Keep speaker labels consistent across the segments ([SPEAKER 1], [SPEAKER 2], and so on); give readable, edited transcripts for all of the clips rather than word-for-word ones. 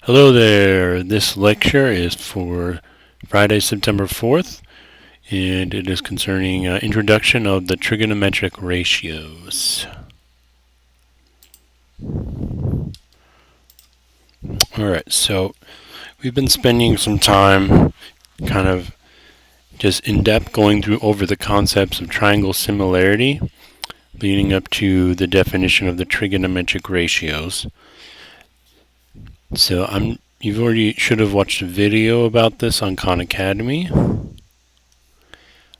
[SPEAKER 1] Hello there. This lecture is for Friday, September 4th, and it is concerning introduction of the trigonometric ratios. Alright, so we've been spending some time kind of just in depth going through over the concepts of triangle similarity, leading up to the definition of the trigonometric ratios. So you've already should have watched a video about this on Khan Academy,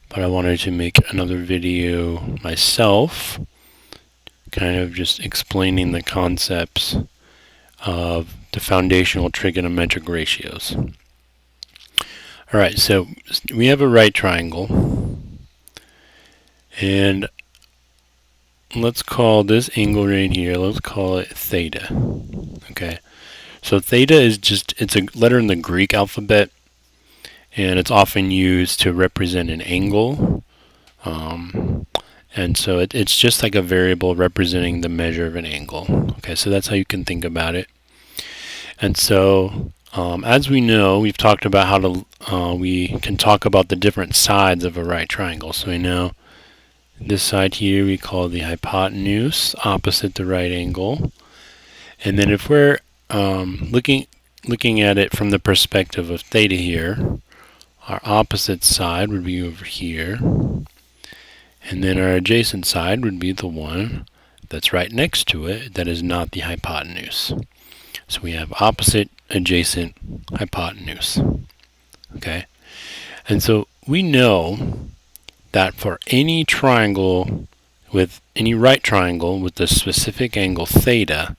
[SPEAKER 1] but I wanted to make another video myself, kind of just explaining the concepts of the foundational trigonometric ratios. Alright, so we have a right triangle, and let's call this angle right here, let's call it theta. Okay, so theta is it's a letter in the Greek alphabet, and it's often used to represent an angle. And so it's just like a variable representing the measure of an angle. Okay, so that's how you can think about it. And so, as we know, we've talked about how to we can talk about the different sides of a right triangle. So we know this side here we call the hypotenuse, opposite the right angle. And then if we're looking at it from the perspective of theta here, our opposite side would be over here. And then our adjacent side would be the one that's right next to it that is not the hypotenuse. So we have opposite, adjacent, hypotenuse. Okay? And so we know that for any triangle with any right triangle with the specific angle theta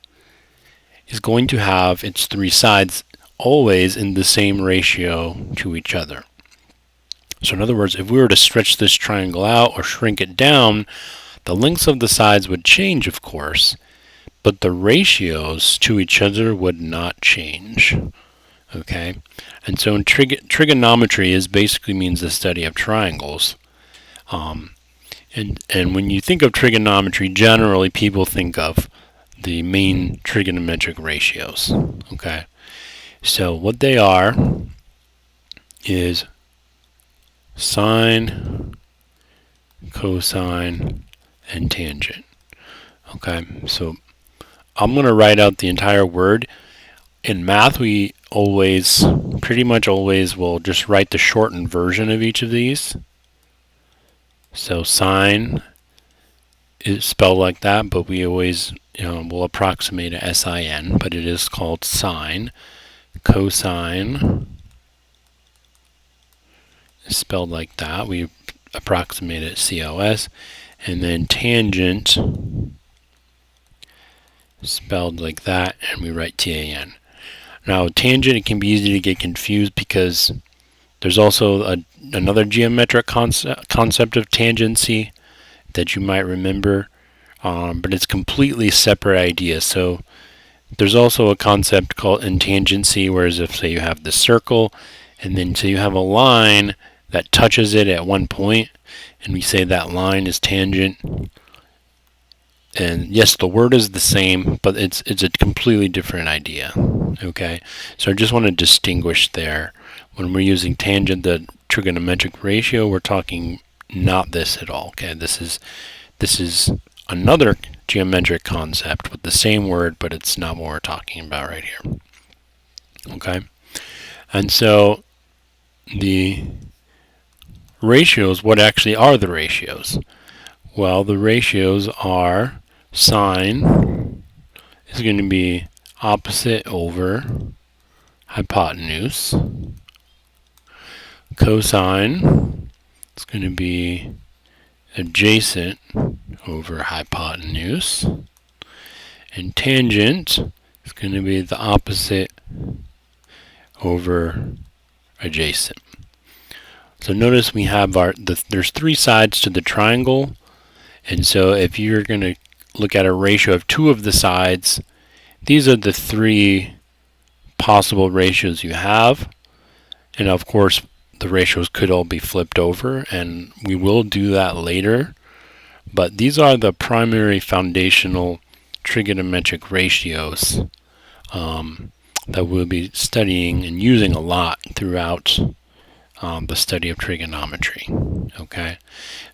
[SPEAKER 1] is going to have its three sides always in the same ratio to each other. So in other words, if we were to stretch this triangle out or shrink it down, the lengths of the sides would change, of course, but the ratios to each other would not change. Okay? And so in trigonometry is basically means the study of triangles. And when you think of trigonometry, generally people think of the main trigonometric ratios. Okay? So what they are is sine, cosine, and tangent. Okay, so I'm going to write out the entire word. In math, we pretty much always will just write the shortened version of each of these. So sine is spelled like that, but we always will approximate a S-I-N, but it is called sine. Cosine is spelled like that. We approximate it C-O-S. And then tangent spelled like that, and we write T-A-N. Now, tangent, it can be easy to get confused because there's also another geometric concept of tangency that you might remember, but it's completely separate idea. So there's also a concept called intangency, whereas if, say, you have the circle, and then so you have a line that touches it at one point, and we say that line is tangent. And yes, the word is the same, but it's a completely different idea. Okay, so I just want to distinguish there. When we're using tangent, the trigonometric ratio, we're talking not this at all. Okay, this is another geometric concept with the same word, but it's not what we're talking about right here. Okay, and so the ratios, what actually are the ratios? Well, the ratios are sine is going to be opposite over hypotenuse. Cosine is going to be adjacent over hypotenuse. And tangent is going to be the opposite over adjacent. So notice we have there's three sides to the triangle, and so if you're going to look at a ratio of two of the sides, these are the three possible ratios you have. And of course, the ratios could all be flipped over, and we will do that later. But these are the primary foundational trigonometric ratios that we'll be studying and using a lot throughout the study of trigonometry. Okay,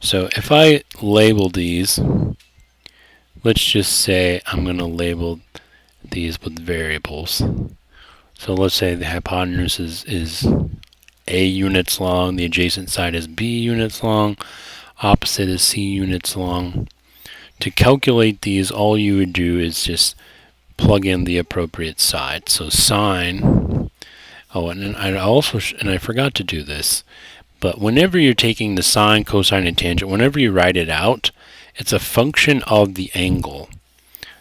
[SPEAKER 1] so if I label these, let's just say I'm going to label these with variables. So let's say the hypotenuse is A units long, the adjacent side is B units long, opposite is C units long. To calculate these, all you would do is just plug in the appropriate side. So sine, and I forgot to do this, but whenever you're taking the sine, cosine, and tangent, whenever you write it out, it's a function of the angle.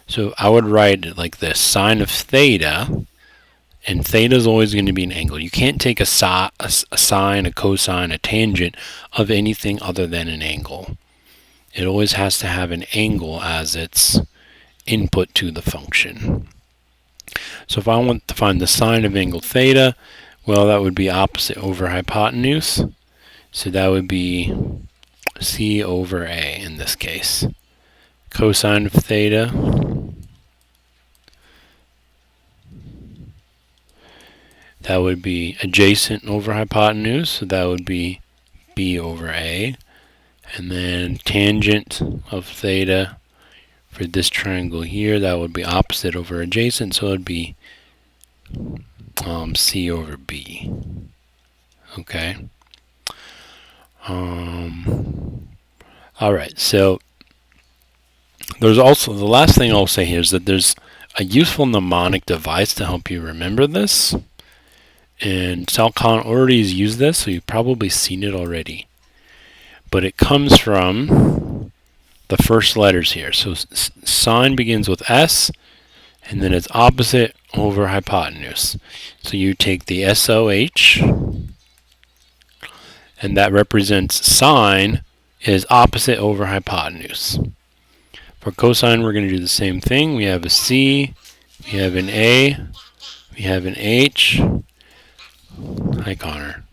[SPEAKER 1] So I would write it like this: sine of theta, and theta is always going to be an angle. You can't take a sine, a cosine, a tangent of anything other than an angle. It always has to have an angle as its input to the function. So if I want to find the sine of angle theta, well, that would be opposite over hypotenuse. So that would be C over A in this case. Cosine of theta, that would be adjacent over hypotenuse, so that would be B over A. And then tangent of theta for this triangle here, that would be opposite over adjacent, so it would be C over B. Okay. Alright, so there's also, the last thing I'll say here is that there's a useful mnemonic device to help you remember this. And Sal Khan already has used this, so you've probably seen it already. But it comes from the first letters here. So sine begins with S, and then it's opposite over hypotenuse. So you take the SOH, and that represents sine is opposite over hypotenuse. For cosine, we're going to do the same thing. We have a C, we have an A, we have an H. Hi, Connor.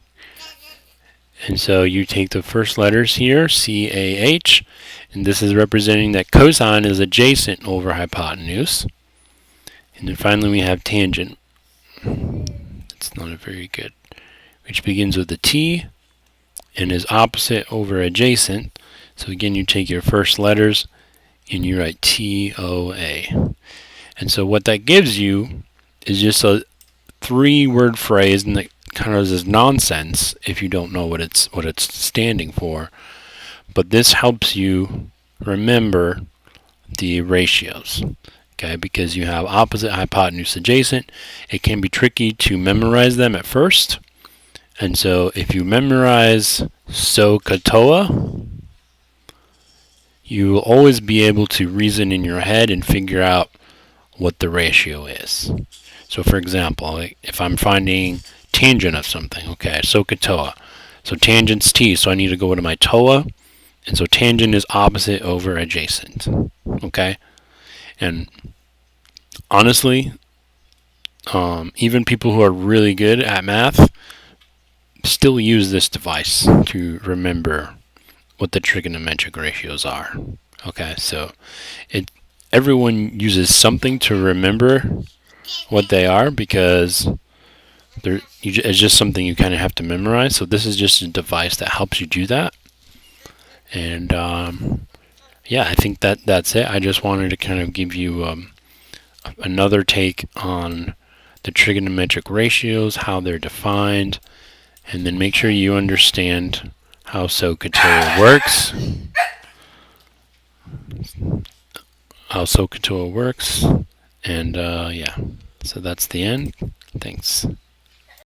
[SPEAKER 1] And so you take the first letters here, CAH, and this is representing that cosine is adjacent over hypotenuse. And then finally we have tangent. It's not a very good. Which begins with a T and is opposite over adjacent. So again, you take your first letters and you write TOA. And so what that gives you is just a 3-word phrase, and that kind of is nonsense if you don't know what it's standing for. But this helps you remember the ratios, okay? Because you have opposite, hypotenuse, adjacent. It can be tricky to memorize them at first, and so if you memorize SOHCAHTOA, you will always be able to reason in your head and figure out what the ratio is. So for example, if I'm finding tangent of something, okay, SOHCAHTOA. So tangent's T, so I need to go to my TOA, and so tangent is opposite over adjacent, okay? And honestly, even people who are really good at math still use this device to remember what the trigonometric ratios are, okay? So everyone uses something to remember what they are, because it's just something you kind of have to memorize. So this is just a device that helps you do that. And yeah, I think that's it. I just wanted to kind of give you another take on the trigonometric ratios, how they're defined, and then make sure you understand how SOHCAHTOA works. And yeah, so that's the end. Thanks.